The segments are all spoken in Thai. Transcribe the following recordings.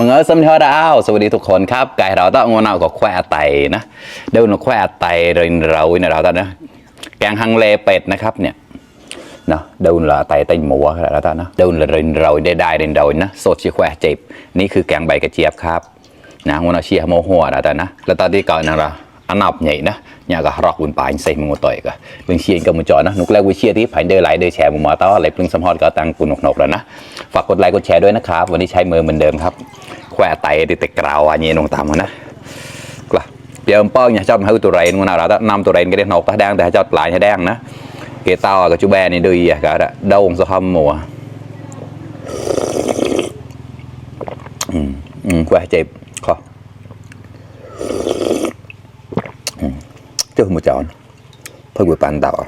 มึงเออสมทอดาวสวัสดีทุกคนครับไก่เราต้องงอนเอากับแควไตนะเดินแควไตเรินเราเนี่ยเราตอนนะแกงฮังเลเป็ดนะครับเนี่ยนะเดินละไตเต็มหมูแล้วตอนนะเดินละเรินเราได้เรินเรานะสดชีแควเจ็บนี่คือแกงใบกระเจี๊ยบครับนะงอนเอาเชียโมหัวแล้วตอนนะแล้วตอนที่ก่อนนะเราอันนับใหญ่นะnhà cả rock buồn bã xây một tuổi cả bên chia cái một chỗ nó nút lại với chiaที่ผ่านเดินไหลเดินแชร์มุมมอต้อเลยเพิ่งสมฮอดก็ตั้งปุ่นหนกแล้วนะฝากกดไลค์กดแชร์ด้วยนะครับวันนี้ใช้มือเหมือนเดิมครับแขวะไตติดกราวอันนี้ลงตามนะกล่ะเดี๋ยวป้องอย่าชอบให้ตัวเรนมันเราต้องนำตัวเรนก็ได้หนกตาแดงแต่ชอบหลายให้แดงนะเกต้ากับจูแบนี่ดูอ่ะก็ได้ดงสะพมัวแขวะเจ็บคอchứ không một chọn thôi buổi bàn đảo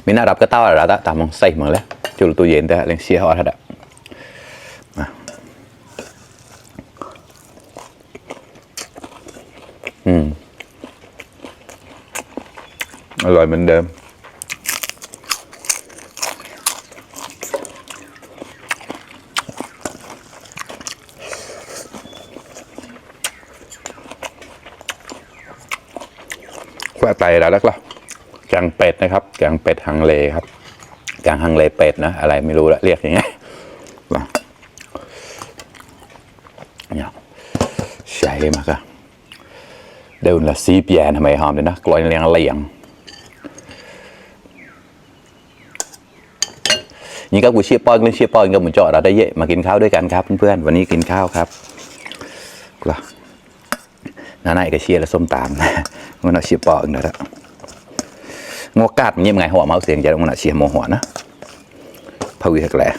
mình đã đọc cái tao là đã tạm mong say mà lấy cho tôi diễn ra lên xe họ thật ạ rồi mình đơmแควะไตแล้วล่ะแกงเป็ดนะครับแกงเป็ดฮังเลครับแกงฮังเลเป็ดนะอะไรไม่รู้ละเรียกอย่างเงี้ยเนี่ยใช่มากอะเดินละซีเปียนทำไมหอมเลยนะกลอยเลียงนี่ก็กูเชียร์ป้อนเชียร์ป้อนก็เหมือนเจาะเราได้เยอะมากินข้าวด้วยกันครับเพื่อนๆวันนี้กินข้าวครับกล่ะน้าไหนก็เชียร์และส้มตามนะมันเอาเชียร์ปอกนะงอกาดมันยิ่งไงหัวเมาเสียงจะมันเอาเชียร์โมหัวนะพาวิหักแหล่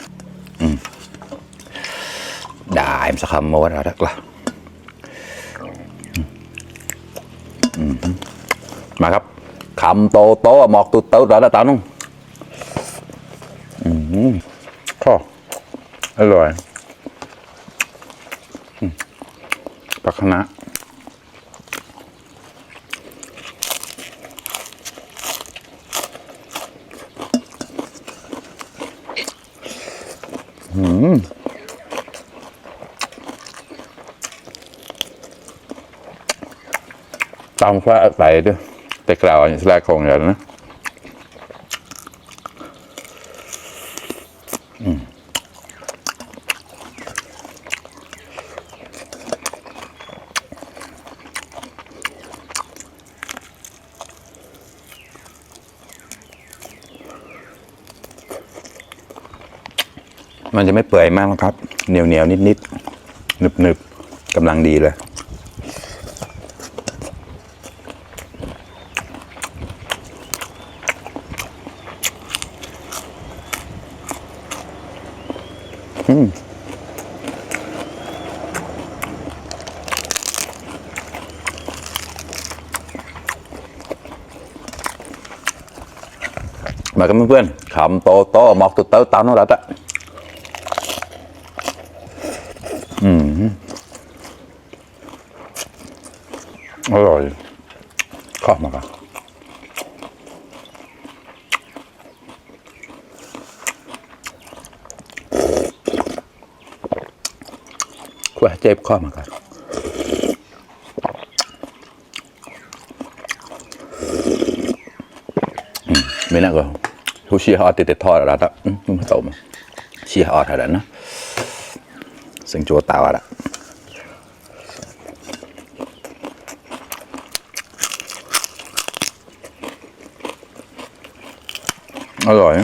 ได้สักคำโมดแล้วละมาครับคำโตหมอกตุ๊ดแล้วตานุ่งข้ออร่อยผักคะน้าตามฟ้าไปด้วยแต่กล่าวอย่างแรกของอย่างนะมันจะไม่เปื่อยมากนะครับเหนียวนิดหนึบกำลังดีเลยมากันเพื่อนๆขำโตหมอกตุ๊ดเต้าตามน้องรัตอะอร่อยข้าวมากอะแควะเจ็บข้าวมากอะไม่น่าก็ทุกชีฮอตติดทอดอะไรต่างไม่ตมาชีฮอตอะไรนะซึ่งโจตาวอะไรอร่อย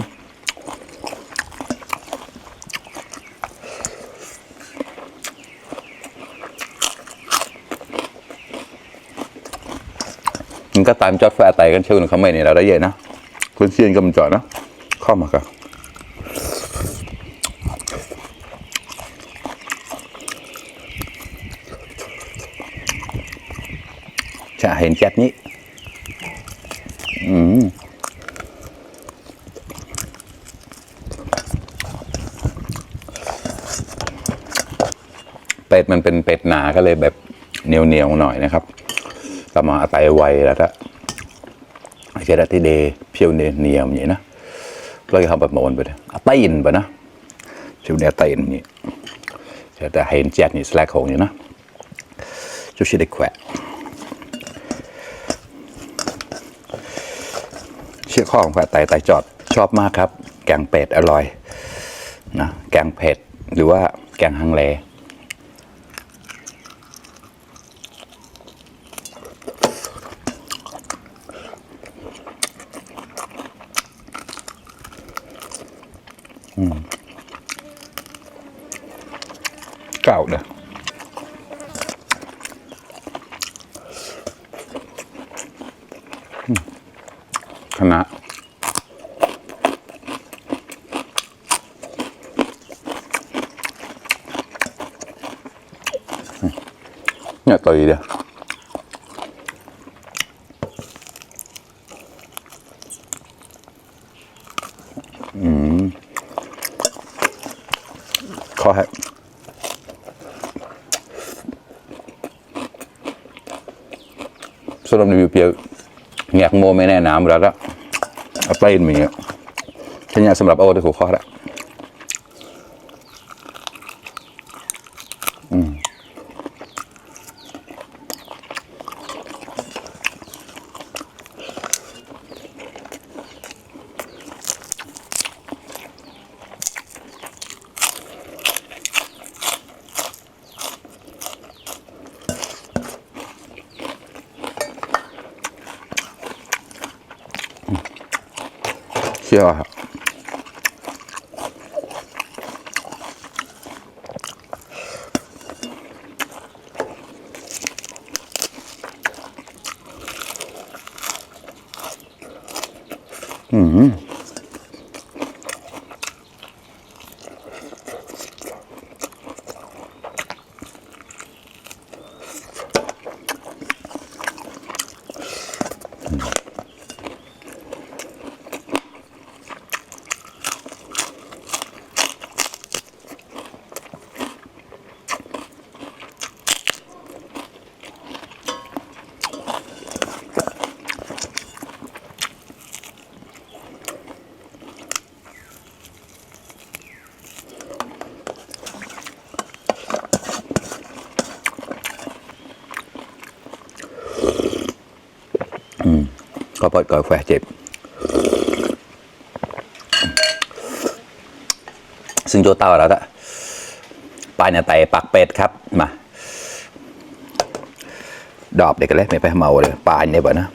มันก็ตามจอดแฟร์ไตกันเชื่อเขาไม่เนี่ยเราได้เยอะนะคุณเซียนกำจอดนะเข้ามากันจะเห็นแก๊สนี้เป็ดมันเป็นเป็ดหนาก็เลยแบบเหนียวหน่อยนะครับแต่มาไตไวแล้วถ้าเจอที่เดย์เพียวเนียมอย่างนี้นะ เราจะทำแบบโมนไปเลยตีนไปนะชุดเนี้ยตีนนี่แต่เห็นแจ็คนี่สแลกของอยู่นะชุดชีได้แขวะเชี่ยข้อของแขวะไตจอดชอบมากครับแกงเป็ดอร่อยนะแกงเผ็ดหรือว่าแกงฮังเลเก่าเด้อคณะเนี่ยตีเด้อขอให้สำหรับรีวิวเพียวแงกโมไม่แน่น้ำแล้วละเอาไปมีอ่ะแค่นี้สำหรับโอ้ได้ถูกข้อแล้วเชื่อครับก็ปล่อยก่อยแฝงเจ็บซึ่งโจเต้าแล้วละปลาเนี่ยไตปักเป็ดครับมาดอบเด็กกันเลยไม่ไปเมาเลยปลาเนี่ยบ่นะ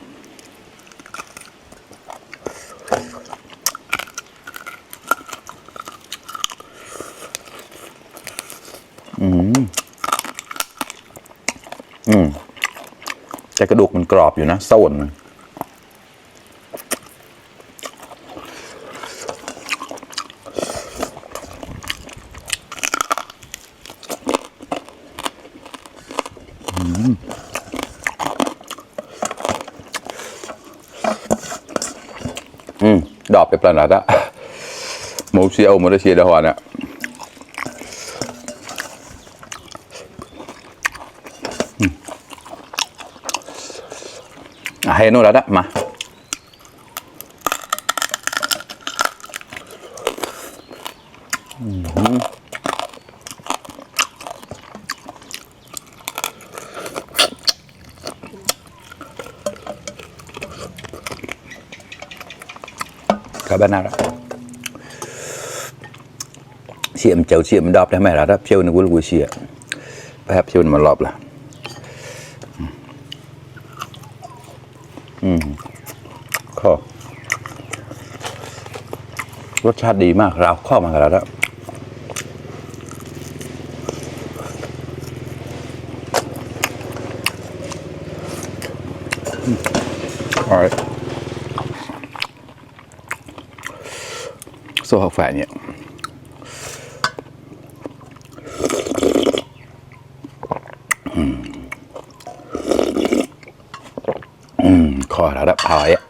แต่กระดูกมันกรอบอยู่นะส้นดอกไปปลาหนาดะโมเชียวโมเดเชียดหอนอ่ะให้นู่นแล้วดะมาcác bạn nào đó chiêm chầu chiêm đọp đấy mày là đắp chiêu nó cũng vui xìa phải hấp chiêu mà lọp là kho รสชาติดีมากเราข้อมาแล้วนะalrightโซ่หักแฝงเนี่ยขอระดับพายอ่ะ